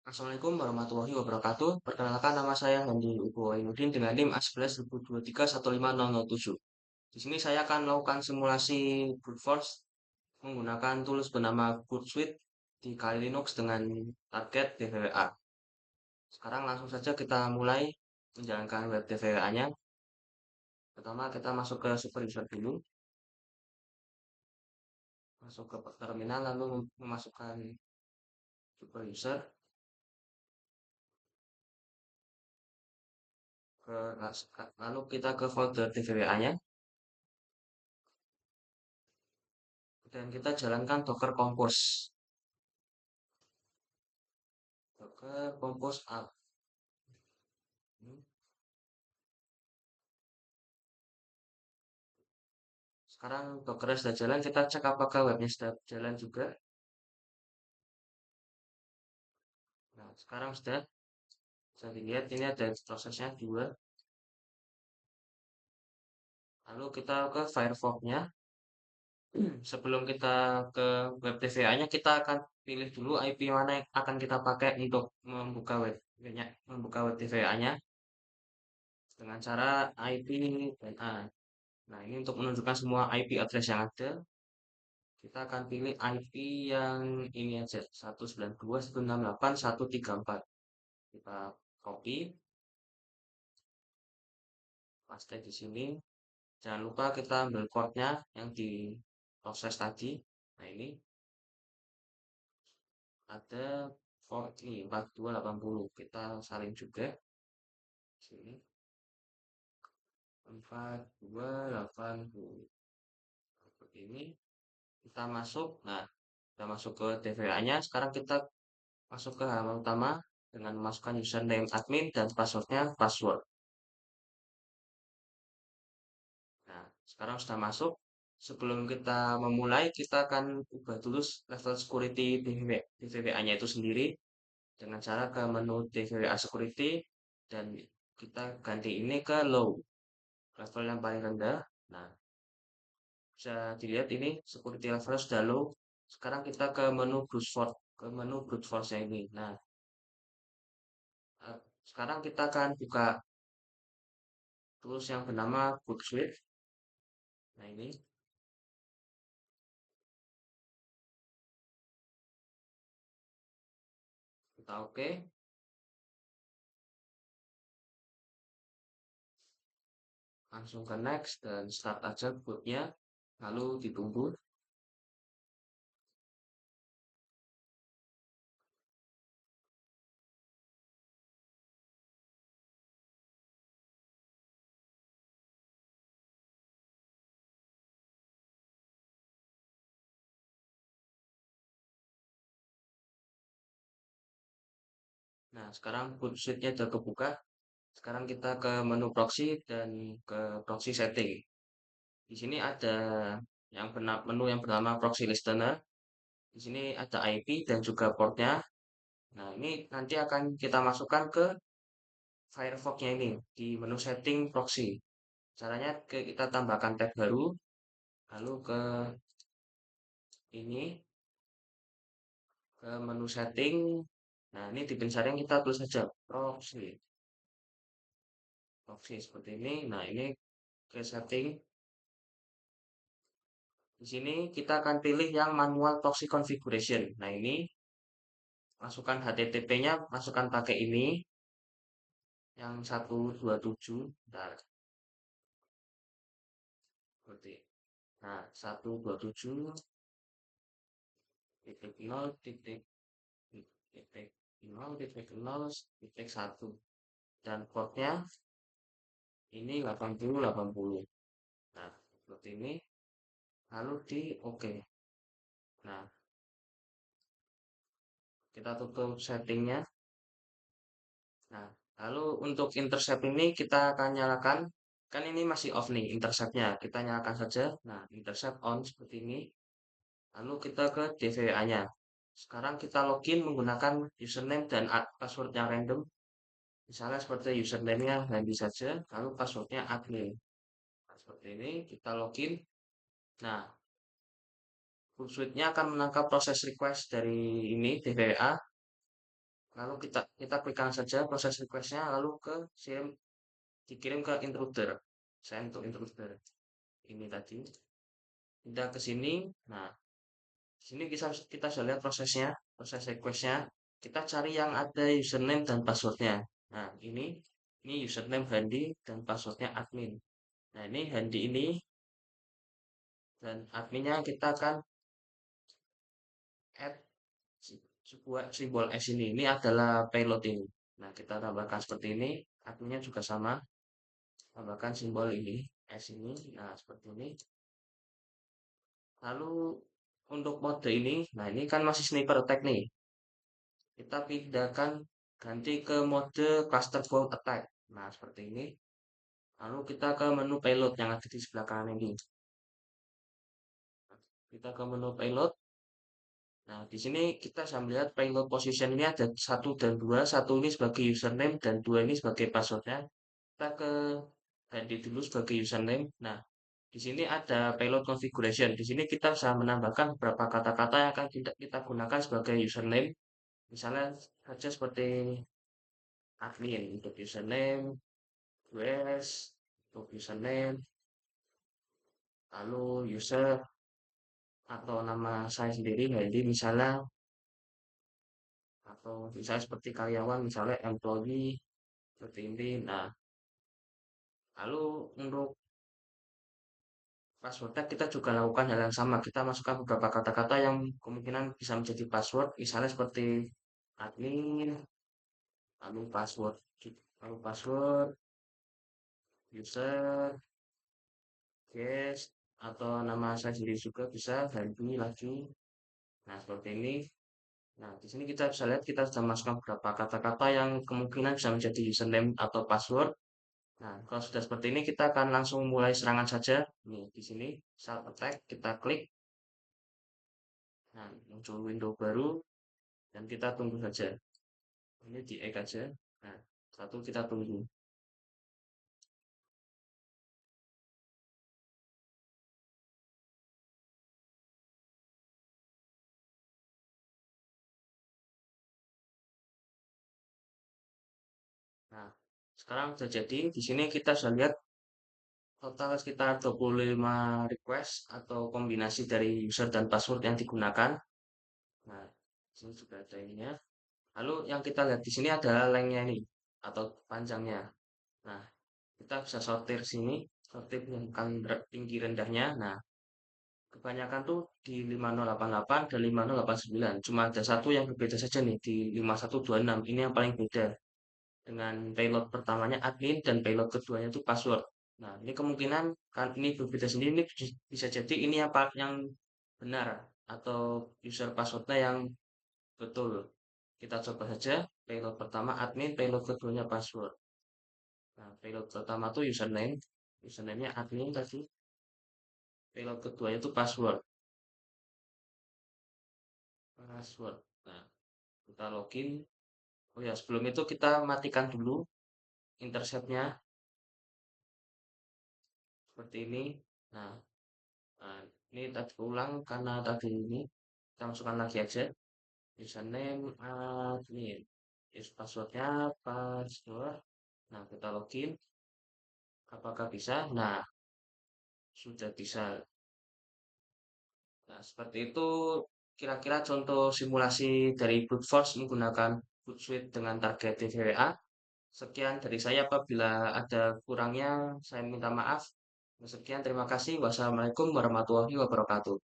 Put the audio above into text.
Assalamualaikum warahmatullahi wabarakatuh. Perkenalkan nama saya Handi Ugo Wainuddin dengan NIM A11.2023-15007. Di sini saya akan melakukan simulasi brute force menggunakan tools bernama Suite di Kali Linux dengan target DVWA. Sekarang langsung saja kita mulai menjalankan web DVWA-nya. Pertama kita masuk ke super user dulu, masuk ke terminal lalu memasukkan super user lalu kita ke folder DVWA-nya dan kita jalankan Docker Compose. Docker Compose app. Sekarang Docker sudah jalan, kita cek apakah webnya sudah jalan juga. Nah, sekarang sudah bisa dilihat ini ada prosesnya dua. Lalu kita ke Firefox-nya. Sebelum kita ke web DVA-nya, kita akan pilih dulu IP mana yang akan kita pakai untuk membuka web DVA-nya dengan cara IP dan A. Nah, ini untuk menunjukkan semua IP address yang ada. Kita akan pilih IP yang ini aja, 192.168.134. Kita copy, paste di sini. Jangan lupa kita ambil portnya yang di proses tadi. Nah, ini ada port ini 4280. Kita salin juga. Sini 4280. Seperti ini. Kita masuk. Nah, kita masuk ke DVA-nya. Sekarang kita masuk ke halaman utama dengan memasukkan username admin dan passwordnya password. Nah, sekarang sudah masuk. Sebelum kita memulai, kita akan ubah dulu level security DVWA-nya itu sendiri dengan cara ke menu DVWA security dan kita ganti ini ke low, level yang paling rendah. Nah, bisa dilihat ini security level sudah low. Sekarang kita ke menu brute force ini. Nah, sekarang kita akan buka tools yang bernama Suite. Nah, ini kita oke. Langsung ke next dan start aja bootnya, lalu ditunggu. Nah, sekarang boot suite-nya sudah kebuka. Sekarang kita ke menu proxy dan ke proxy setting. Di sini ada menu yang bernama proxy listener. Di sini ada IP dan juga portnya. Nah, ini nanti akan kita masukkan ke Firefox-nya ini di menu setting proxy. Caranya kita tambahkan tab baru, lalu ke ini ke menu setting. Nah, ini di pencarian kita tulis saja proxy. Proxy seperti ini. Nah, ini ke setting. Di sini kita akan pilih yang manual proxy configuration. Nah, ini masukkan HTTP-nya, masukkan pakai ini yang 127. Nah, seperti. Nah, 127 titik 0 titik titik 0 titik 0 titik 1 dan portnya ini 8080. Nah, seperti ini lalu di oke. Nah, kita tutup settingnya. Nah, lalu untuk intercept ini kita akan nyalakan, kan ini masih off nih interceptnya, kita nyalakan saja. Nah, intercept on seperti ini. Lalu kita ke DVA-nya. Sekarang kita login menggunakan username dan passwordnya random. Misalnya seperti username-nya Handi saja, lalu passwordnya admin. Nah, seperti ini kita login. Nah, full suite-nya akan menangkap proses request dari ini DVA. Lalu kita klik kanan saja proses requestnya, lalu dikirim ke intruder, send to intruder. Ini tadi, udah ke sini. Nah, di sini kita bisa lihat prosesnya, proses requestnya. Kita cari yang ada username dan passwordnya. Nah, ini username Handi dan passwordnya admin. Nah, ini Handi ini dan adminnya kita akan add sebuah simbol S ini. Ini adalah payload ini. Nah, kita tambahkan seperti ini. Adminnya juga sama. Tambahkan simbol ini, S ini. Nah, seperti ini. Lalu untuk mode ini, nah ini kan masih sniper attack nih. Kita pindahkan ganti ke mode cluster bomb attack. Nah, seperti ini. Lalu kita ke menu payload yang ada di sebelah kanan ini. Kita ke menu payload. Nah, di sini kita bisa melihat payload position ini ada satu dan dua. Satu ini sebagai username dan dua ini sebagai passwordnya. Kita ke ganti dulu sebagai username. Nah, di sini ada payload configuration. Di sini kita bisa menambahkan beberapa kata-kata yang akan kita gunakan sebagai username. Misalnya saja seperti admin untuk username, US untuk username, lalu user atau nama saya sendiri, jadi misalnya atau misalnya seperti karyawan, misalnya employee seperti ini. Nah, lalu untuk passwordnya kita juga lakukan hal yang sama. Kita masukkan beberapa kata-kata yang kemungkinan bisa menjadi password, misalnya seperti admin, lalu password, lalu password, user, guest, atau nama saya sendiri juga bisa ganti lagi. Nah, seperti ini. Nah, di sini kita bisa lihat kita sudah masukkan beberapa kata-kata yang kemungkinan bisa menjadi username atau password. Nah, kalau sudah seperti ini, kita akan langsung mulai serangan saja. Nih, di sini, start attack, kita klik. Nah, muncul window baru, dan kita tunggu saja. Ini di X aja. Nah, satu kita tunggu. Nah, sekarang sudah jadi. Di sini kita sudah lihat total sekitar 25 request atau kombinasi dari user dan password yang digunakan. Nah, di sini juga ada ininya. Lalu yang kita lihat di sini adalah lengthnya ini atau panjangnya. Nah, kita bisa sortir sini, sortir yang tinggi rendahnya. Nah, kebanyakan tuh di 5088 dan 5089. Cuma ada satu yang berbeda saja nih di 5126. Ini yang paling beda dengan payload pertamanya admin dan payload keduanya itu password. Nah, ini kemungkinan kan ini berbeda sendiri ini bisa jadi ini yang benar atau user passwordnya yang betul. Kita coba saja payload pertama admin, payload keduanya password. Nah, payload pertama tuh username, username-nya admin tadi, payload kedua itu password, password. Nah, kita login. Oh ya, sebelum itu kita matikan dulu interceptnya seperti ini. Nah, nah, ini tadi ulang karena tadi ini kita masukkan lagi aja username admin, is passwordnya password. Nah, kita login. Apakah bisa? Nah, sudah bisa. Nah, seperti itu kira-kira contoh simulasi dari brute force menggunakan Hootsuite dengan target TVWA. Sekian dari saya, apabila ada kurangnya saya minta maaf. Sekian, terima kasih. Wassalamualaikum warahmatullahi wabarakatuh.